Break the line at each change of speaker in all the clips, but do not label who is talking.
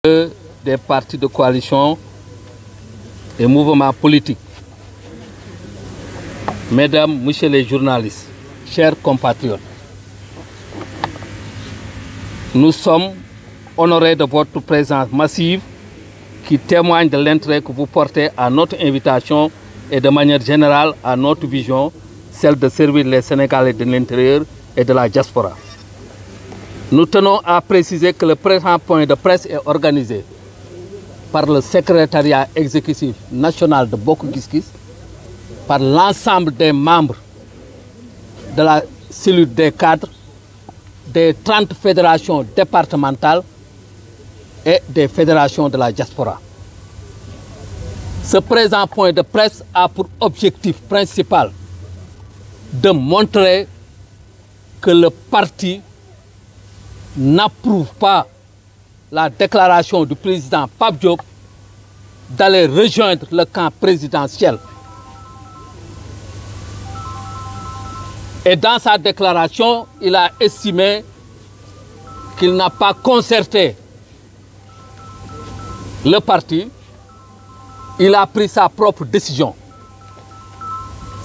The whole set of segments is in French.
Des partis de coalition et mouvements politiques. Mesdames, Messieurs les journalistes, chers compatriotes, nous sommes honorés de votre présence massive qui témoigne de l'intérêt que vous portez à notre invitation et de manière générale à notre vision, celle de servir les Sénégalais de l'intérieur et de la diaspora. Nous tenons à préciser que le présent point de presse est organisé par le secrétariat exécutif national de Bokk Gis Gis, par l'ensemble des membres de la cellule des cadres, des 30 fédérations départementales et des fédérations de la diaspora. Ce présent point de presse a pour objectif principal de montrer que le parti n'approuve pas la déclaration du président Pape Diop d'aller rejoindre le camp présidentiel. Et dans sa déclaration, il a estimé qu'il n'a pas concerté le parti. Il a pris sa propre décision.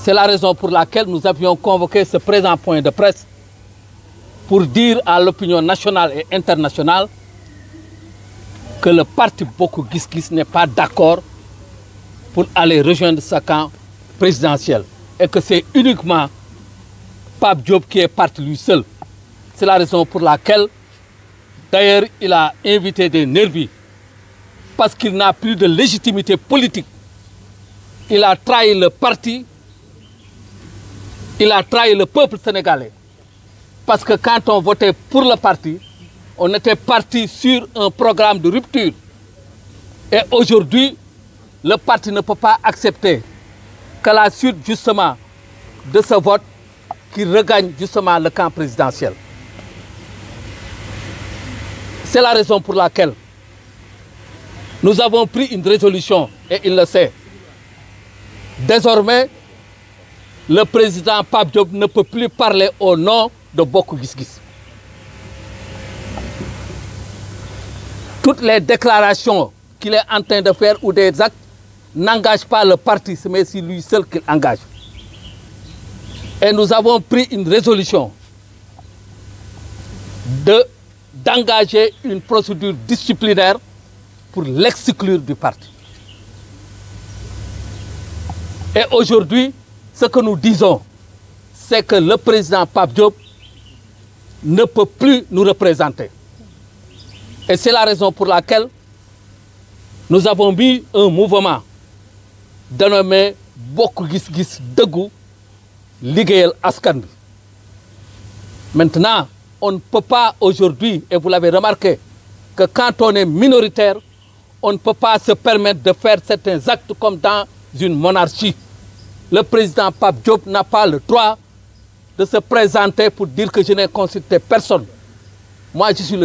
C'est la raison pour laquelle nous avions convoqué ce présent point de presse pour dire à l'opinion nationale et internationale que le parti Bokk Gis Gis n'est pas d'accord pour aller rejoindre ce camp présidentiel et que c'est uniquement Pape Diop qui est parti lui seul. C'est la raison pour laquelle, d'ailleurs, il a invité des nervis parce qu'il n'a plus de légitimité politique. Il a trahi le parti, il a trahi le peuple sénégalais. Parce que quand on votait pour le parti, on était parti sur un programme de rupture. Et aujourd'hui, le parti ne peut pas accepter qu'à la suite justement de ce vote, qu'il regagne justement le camp présidentiel. C'est la raison pour laquelle nous avons pris une résolution, et il le sait. Désormais, le président Pape Diop ne peut plus parler au nom de Bokk Gis Gis. Toutes les déclarations qu'il est en train de faire ou des actes n'engagent pas le parti, mais c'est lui seul qu'il engage. Et nous avons pris une résolution d'engager une procédure disciplinaire pour l'exclure du parti. Et aujourd'hui, ce que nous disons, c'est que le président Pape Diop ne peut plus nous représenter. Et c'est la raison pour laquelle nous avons mis un mouvement dénommé Bokk Gis Gis Deggu Liggéeyal Askan Bi. Maintenant, on ne peut pas aujourd'hui, et vous l'avez remarqué, que quand on est minoritaire, on ne peut pas se permettre de faire certains actes comme dans une monarchie. Le président Pape Diop n'a pas le droit de se présenter pour dire que je n'ai consulté personne. Moi, je suis le